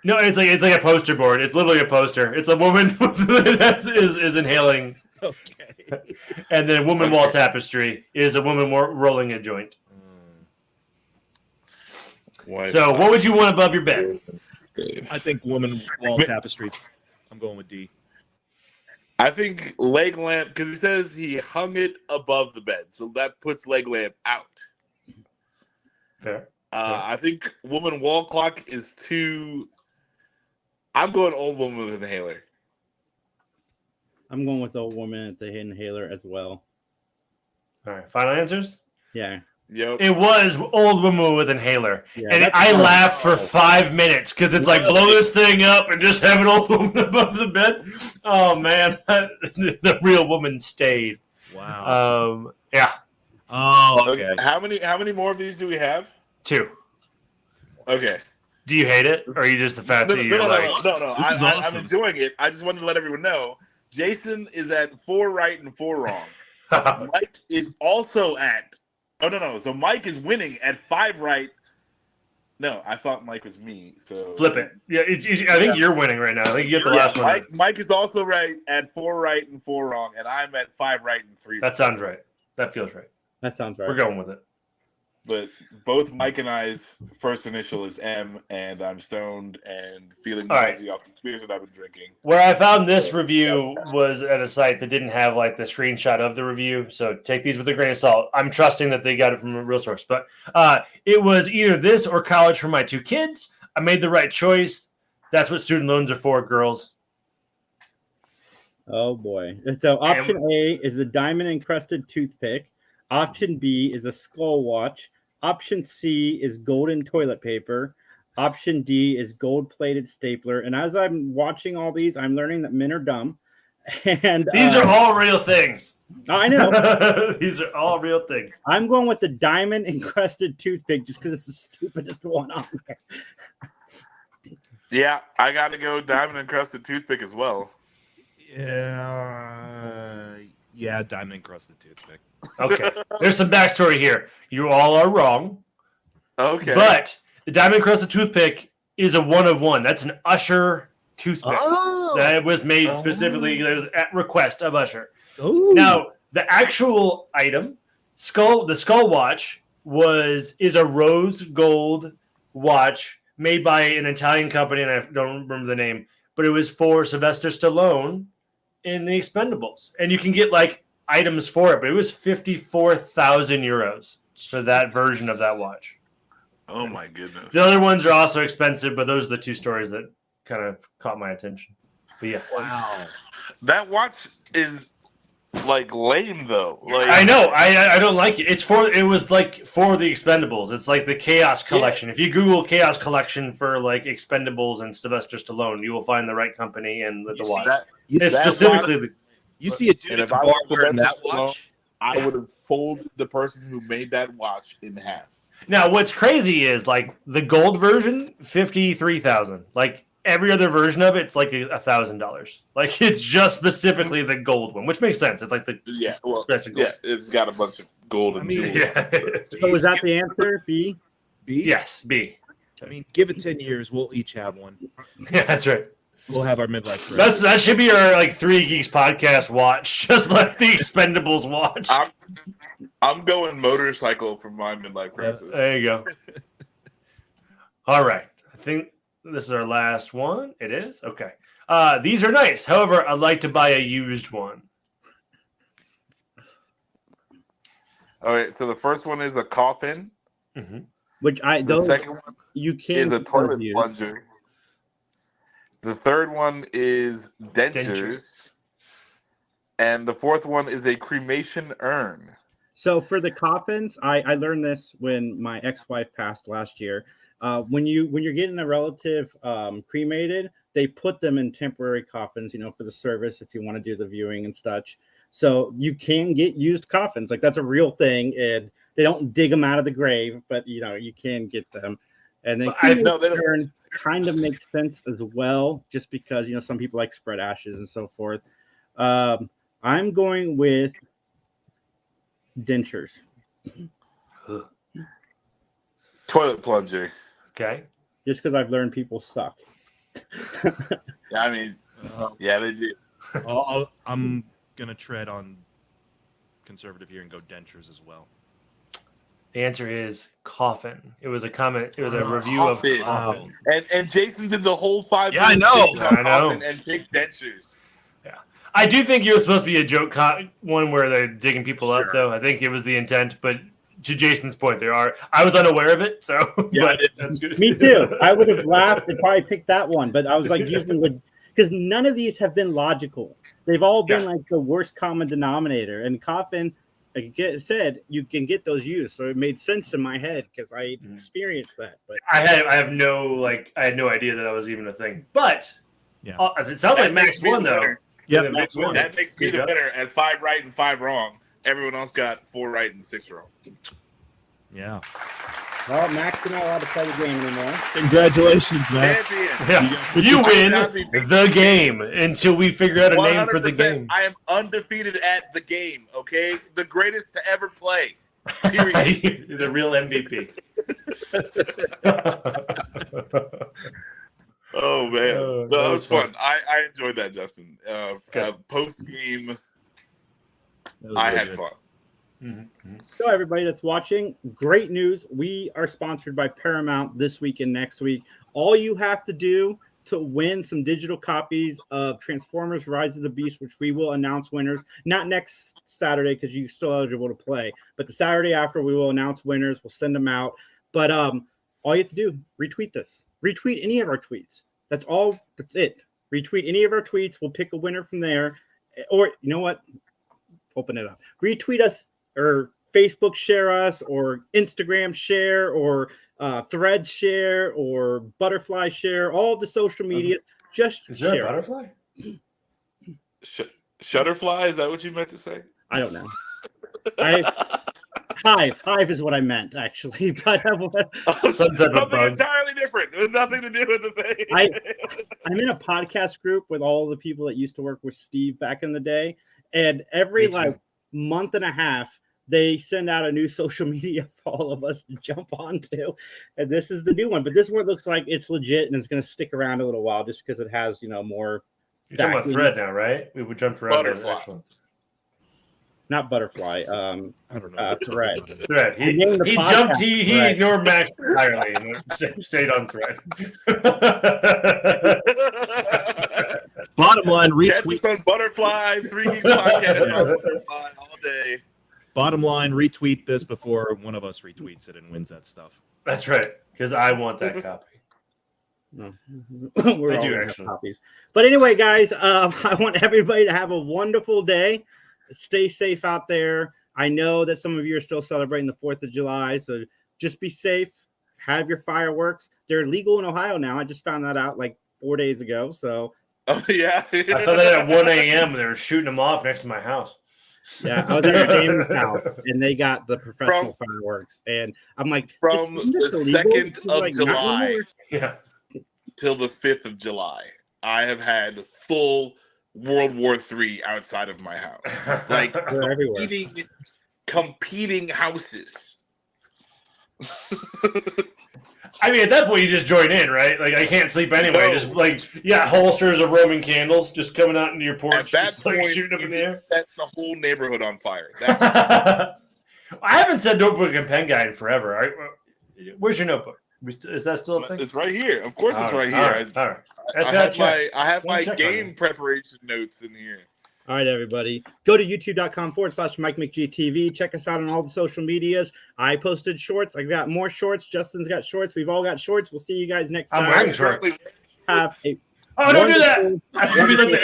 no, it's like a poster board. It's literally a poster. It's a woman that is inhaling. Okay. And then woman wall tapestry is a woman rolling a joint. So what would you want above your bed? I think woman wall tapestry. I'm going with D. I think leg lamp, because he says he hung it above the bed, so that puts leg lamp out. Fair. I think woman wall clock is too. I'm going old woman with inhaler. I'm going with the old woman at the inhaler as well. All right. Final answers? Yeah. Yep. It was old woman with inhaler. Yeah, and that's I fine. laughed for 5 minutes because it's like blow this thing up and just have an old woman above the bed. Oh, man. The real woman stayed. Wow. Yeah. Oh, okay. How many more of these do we have? 2. Okay. Do you hate it? Or are you just the fact No, that you're no. This is I'm awesome. enjoying it. I just wanted to let everyone know. Jason is at 4 right and 4 wrong. Mike is also at. Oh no. So Mike is winning at 5 right. No, I thought Mike was me. So Flip it. Yeah, I think you're winning right now. I think you get the last one. Mike is also right at 4 right and 4 wrong, and I'm at 5 right and 3 wrong. That sounds right. That feels right. That sounds right. We're going with it. But both Mike and I's first initial is M, and I'm stoned and feeling All right. nauseous off the beers that I've been drinking. Where I found this review was at a site that didn't have like the screenshot of the review. So take these with a grain of salt. I'm trusting that they got it from a real source. But it was either this or college for my 2 kids. I made the right choice. That's what student loans are for, girls. Oh boy. So option A is a diamond encrusted toothpick. Option B is a skull watch. Option C is golden toilet paper. Option D is gold plated stapler. And as I'm watching all these, I'm learning that men are dumb. And These are all real things. I know. These are all real things. I'm going with the diamond encrusted toothpick just because it's the stupidest one on there. Yeah, I got to go diamond encrusted toothpick as well. Yeah, diamond encrusted toothpick. Okay. There's some backstory here. You all are wrong. Okay. But the diamond encrusted toothpick is a 1 of 1. That's an Usher toothpick. That was made specifically. That was at request of Usher. Ooh. Now, the actual item, the skull watch, is a rose gold watch made by an Italian company, and I don't remember the name, but it was for Sylvester Stallone in The Expendables. And you can get like items for it, but it was 54,000 euros for that version of that watch. Oh my goodness. The other ones are also expensive, but those are the 2 stories that kind of caught my attention. But yeah. Wow. That watch is like lame though. Like I know. I don't like it. It was like for the Expendables. It's like the Chaos Collection. If you Google Chaos Collection for like Expendables and Sylvester Stallone, you will find the right company and the watch. It's specifically You see a dude And at if the I bar was wearing that Sylvester Stallone, watch? I would have folded the person who made that watch in half. Now, what's crazy is like the gold version, 53,000. Like every other version of it's like $1,000. Like it's just specifically the gold one, which makes sense. It's like the basic gold. Yeah, it's got a bunch of gold and jewels. Yeah. So was that the answer? B? B? Yes, B. I mean, give it 10 years, we'll each have one. Yeah, that's right. We'll have our midlife crisis. That should be our like 3 Geeks podcast watch, just like the Expendables watch. I'm going motorcycle for my midlife crisis. There you go. All right. I think this is our last one. It is? Okay. These are nice. However, I'd like to buy a used one. All right, so the first one is a coffin. Mm-hmm. Which The second one you can is a toilet use. plunger. The third one is dentures. And the fourth one is a cremation urn. So for the coffins, I learned this when my ex-wife passed last year. When you're getting a relative cremated, they put them in temporary coffins, for the service if you want to do the viewing and such. So you can get used coffins, like that's a real thing, and they don't dig them out of the grave, but you can get them. And then urn kind of makes sense as well, just because some people like spread ashes and so forth. I'm going with dentures. Toilet plunger. Okay. Just because I've learned people suck. Yeah, I mean, yeah, they do. I'm going to tread on conservative here and go dentures as well. The answer is coffin. It was a comment. It was a review of coffin. And Jason did the whole 5 Yeah, I minutes know. thing on I know. coffin and picked dentures. Yeah. I do think it was supposed to be a joke one where they're digging people up, Sure. though. I think it was the intent, but to Jason's point, I was unaware of it, so Yeah, but that's good. Me too. I would have laughed and probably picked that one, but I was like using because none of these have been logical. They've all been like the worst common denominator. And Coffin, like said, you can get those used, so it made sense in my head because I experienced that. But I had no idea that that was even a thing. But Yeah. It sounds like Max makes me won the though. winner. Yep. Max won. That makes me the Yeah. winner at 5 right and 5 wrong. Everyone else got 4 right and 6 wrong. Yeah. well, Max, you're not allowed to play the game anymore. Congratulations, Max. Champion. Yeah. You win the game until we figure out a name for the 100%. game. I am undefeated at the game, okay? The greatest to ever play. Period. The real MVP. Oh, man. That that was was fun. I enjoyed that, Justin. Post-game, I had fun. So everybody that's watching, great news. We are sponsored by Paramount this week and next week. All you have to do to win some digital copies of Transformers Rise of the Beast, which we will announce winners, not next Saturday because you're still eligible to play, but the Saturday after we will announce winners. We'll send them out. But all you have to do, retweet this. Retweet any of our tweets. That's all. That's it. Retweet any of our tweets. We'll pick a winner from there. Or you know what? Open it up. Retweet us or Facebook share us or Instagram share or Threads share or Butterfly share. All of the social media. Just Is there share. a butterfly? Shutterfly, is that what you meant to say? I don't know. Hive is what I meant actually, but Some type of Something bug. entirely different. It has nothing to do with the thing. I'm in a podcast group with all the people that used to work with Steve back in the day, and every Me too. like month and a half they send out a new social media for all of us to jump onto, and this is the new one. But this one looks like it's legit and it's going to stick around a little while just because it has more. You're talking about backing. Thread now, right? We would jump around. Butterfly. Excellent. Not Butterfly. I don't know. Thread. Thread. I named the He podcast jumped. He Thread. ignored Max entirely and stayed on Thread. Bottom line, Catch retweet. us on Butterfly, 3 Geeks Podcast all day. Bottom line, retweet this before one of us retweets it and wins that stuff. That's right, because I want that copy. No. I We're do, all gonna have actually. copies. But anyway, guys, I want everybody to have a wonderful day. Stay safe out there. I know that some of you are still celebrating the 4th of July, so just be safe. Have your fireworks. They're legal in Ohio now. I just found that out like 4 days ago. So Oh, yeah. I saw that at 1 a.m. and they were shooting them off next to my house. yeah, I was at a game house and they got the professional fireworks, and I'm like, From isn't this the illegal? 2nd He's of like, "Not July anymore." Yeah. till the 5th of July, I have had full World War III outside of my house. Like, They're everywhere. competing houses. I mean, at that point, you just join in, right? Like, I can't sleep anyway. No. Just like, holsters of Roman candles just coming out into your porch, At that just like point, shooting them in the air. set the whole neighborhood on fire. That's I haven't said notebook and pen guy in forever. Where's your notebook? Is that still a thing? it's right here. Of course, it's right here. All right. All right. That's I gotta have check. my One check on game it. preparation notes in here. All right, everybody. Go to youtube.com/Mike McGTV. Check us out on all the social medias. I posted shorts. I got more shorts. Justin's got shorts. We've all got shorts. We'll see you guys next I'm time. wearing shorts. Have a Oh, don't do that. wonderful, That's gonna be like the